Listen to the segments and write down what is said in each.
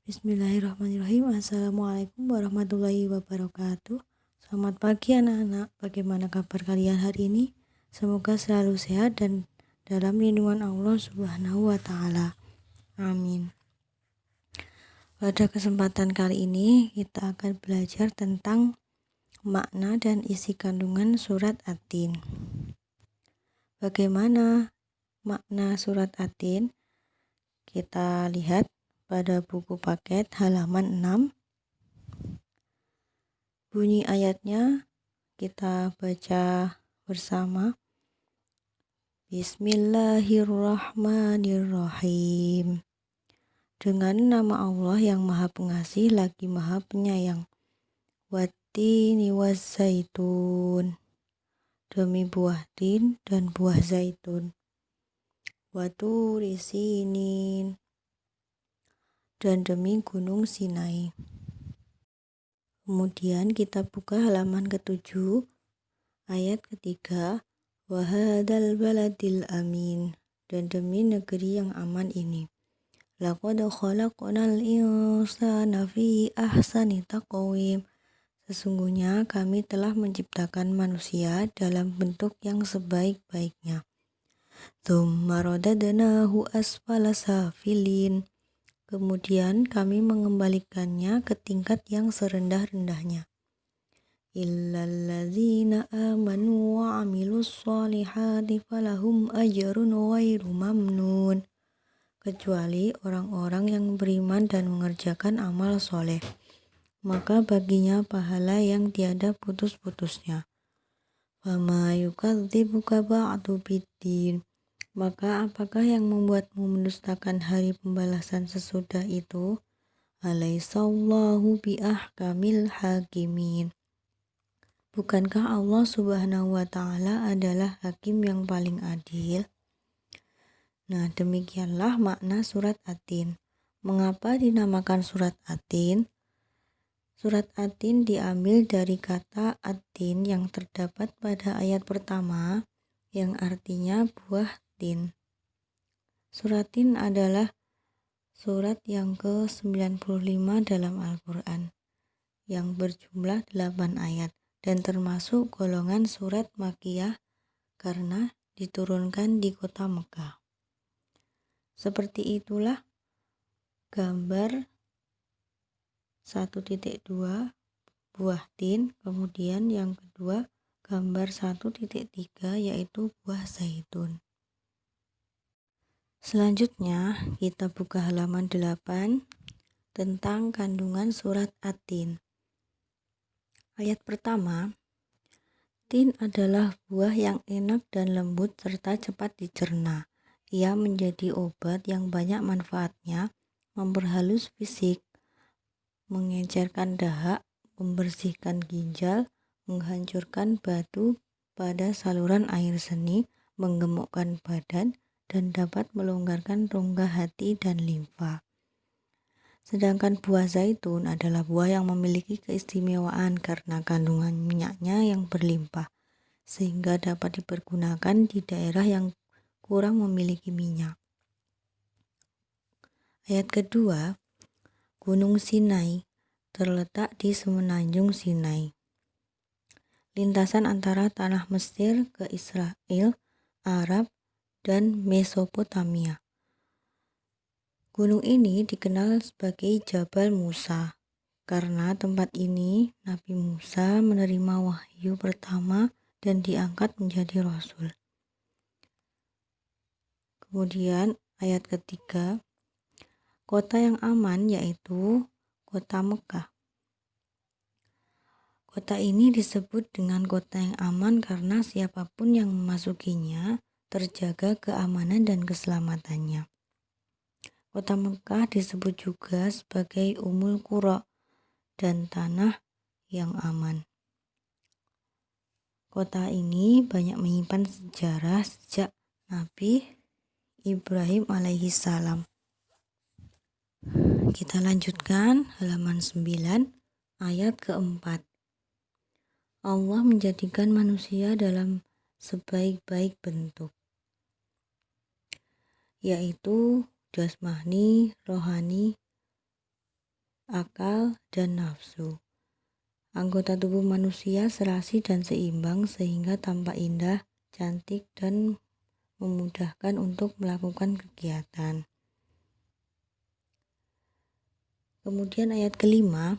Bismillahirrahmanirrahim. Assalamualaikum warahmatullahi wabarakatuh. Selamat pagi anak-anak. Bagaimana kabar kalian hari ini? Semoga selalu sehat dan dalam lindungan Allah Subhanahu wa taala. Amin. Pada kesempatan kali ini kita akan belajar tentang makna dan isi kandungan surat At-Tin. Bagaimana makna surat At-Tin? Kita lihat pada buku paket halaman 6. Bunyi ayatnya kita baca bersama. Bismillahirrahmanirrahim. Dengan nama Allah yang Maha Pengasih lagi Maha Penyayang. Wattini wazzaitun. Demi buah tin dan buah zaitun. Waturi sinin. Dan demi gunung Sinai. Kemudian kita buka halaman ke-7 ayat ketiga. Wahadal baladil amin. Dan demi negeri yang aman ini. Laqad khalaqnal insana fi ahsani taqwim. Sesungguhnya kami telah menciptakan manusia dalam bentuk yang sebaik-baiknya. Tsumma radadnahu asfala safilin. Kemudian kami mengembalikannya ke tingkat yang serendah-rendahnya. Illalladzina amanu wa amilus solihati falahum ajrun ghairu mamnun. Kecuali orang-orang yang beriman dan mengerjakan amal soleh, maka baginya pahala yang tiada putus-putusnya. Fama yukadzibuka ba'du biddin. Maka apakah yang membuatmu mendustakan hari pembalasan sesudah itu? Alaihissallahu biahkamil hakimin. Bukankah Allah Subhanahu wa ta'ala adalah hakim yang paling adil? Nah, demikianlah makna surat At-Tin. Mengapa dinamakan surat At-Tin? Surat At-Tin diambil dari kata At-Tin yang terdapat pada ayat pertama yang artinya buah tin. Surat Tin adalah surat yang ke-95 dalam Al-Quran yang berjumlah 8 ayat dan termasuk golongan surat Makkiyah karena diturunkan di kota Mekah. Seperti itulah gambar 1.2 buah tin, kemudian yang kedua gambar 1.3 yaitu buah zaitun. Selanjutnya kita buka halaman 8 tentang kandungan surat At-Tin. Ayat pertama, tin adalah buah yang enak dan lembut serta cepat dicerna. Ia menjadi obat yang banyak manfaatnya, memperhalus fisik, mengencerkan dahak, membersihkan ginjal, menghancurkan batu pada saluran air seni, menggemukkan badan, dan dapat melonggarkan rongga hati dan limfa. Sedangkan buah zaitun adalah buah yang memiliki keistimewaan karena kandungan minyaknya yang berlimpah, sehingga dapat dipergunakan di daerah yang kurang memiliki minyak. Ayat kedua, Gunung Sinai terletak di semenanjung Sinai, lintasan antara tanah Mesir ke Israel, Arab, dan Mesopotamia. Gunung ini dikenal sebagai Jabal Musa karena tempat ini Nabi Musa menerima wahyu pertama dan diangkat menjadi rasul. Kemudian ayat ketiga, kota yang aman yaitu kota Mekah. Kota ini disebut dengan kota yang aman karena siapapun yang memasukinya terjaga keamanan dan keselamatannya. Kota Mekah disebut juga sebagai Ummul Qura dan tanah yang aman. Kota ini banyak menyimpan sejarah sejak Nabi Ibrahim alaihissalam. Kita lanjutkan halaman 9 ayat keempat. Allah menjadikan manusia dalam sebaik-baik bentuk, yaitu jasmani, rohani, akal, dan nafsu. Anggota tubuh manusia serasi dan seimbang sehingga tampak indah, cantik, dan memudahkan untuk melakukan kegiatan. Kemudian ayat kelima,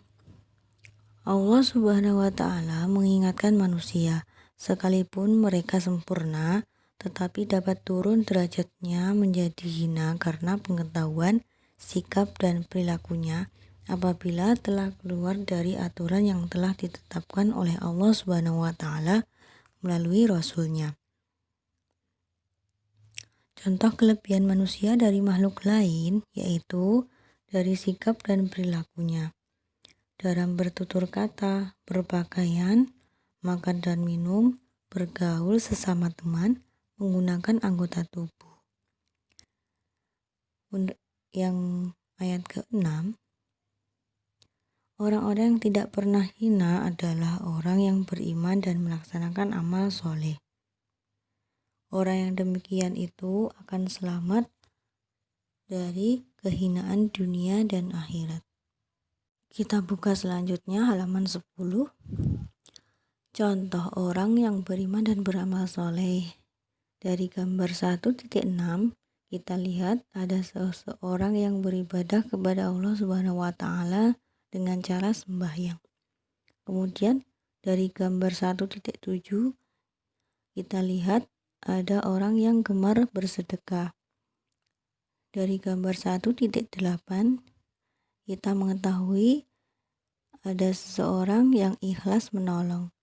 Allah Subhanahu wa Ta'ala mengingatkan manusia, sekalipun mereka sempurna, tetapi dapat turun derajatnya menjadi hina karena pengetahuan, sikap, dan perilakunya apabila telah keluar dari aturan yang telah ditetapkan oleh Allah Subhanahu wa Ta'ala melalui Rasul-Nya. Contoh kelebihan manusia dari makhluk lain yaitu dari sikap dan perilakunya, dalam bertutur kata, berpakaian, makan dan minum, bergaul sesama teman, menggunakan anggota tubuh. Yang ayat ke-6, orang-orang yang tidak pernah hina adalah orang yang beriman dan melaksanakan amal soleh. Orang yang demikian itu akan selamat dari kehinaan dunia dan akhirat. Kita buka selanjutnya halaman 10. Contoh orang yang beriman dan beramal soleh. Dari gambar 1.6 kita lihat ada seseorang yang beribadah kepada Allah Subhanahu wa Ta'ala dengan cara sembahyang. Kemudian dari gambar 1.7 kita lihat ada orang yang gemar bersedekah. Dari gambar 1.8 kita mengetahui ada seseorang yang ikhlas menolong.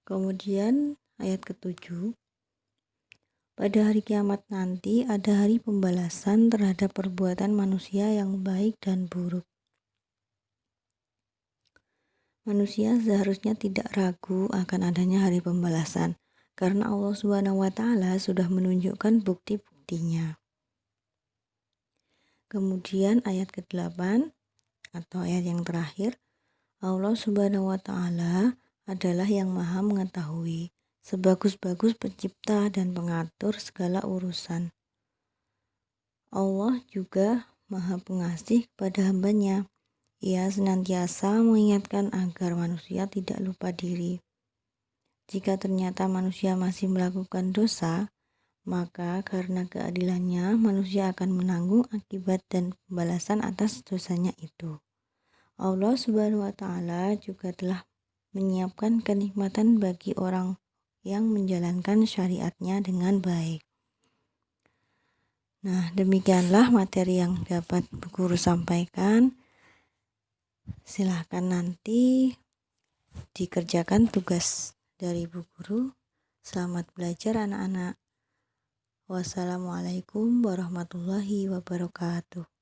Kemudian ayat ke-7, pada hari kiamat nanti ada hari pembalasan terhadap perbuatan manusia yang baik dan buruk. Manusia seharusnya tidak ragu akan adanya hari pembalasan karena Allah Subhanahu wa Ta'ala sudah menunjukkan bukti-buktinya. Kemudian ayat ke-8 atau ayat yang terakhir, Allah Subhanahu wa Ta'ala adalah yang maha mengetahui, sebagus-bagus pencipta dan pengatur segala urusan. Allah juga maha pengasih kepada hambanya. Ia senantiasa mengingatkan agar manusia tidak lupa diri. Jika ternyata manusia masih melakukan dosa, maka karena keadilannya manusia akan menanggung akibat dan pembalasan atas dosanya itu. Allah Subhanahu wa Ta'ala juga telah menyiapkan kenikmatan bagi orang yang menjalankan syariatnya dengan baik. Nah, demikianlah materi yang dapat Bu Guru sampaikan. Silahkan nanti dikerjakan tugas dari Bu Guru. Selamat belajar anak-anak. Wassalamualaikum warahmatullahi wabarakatuh.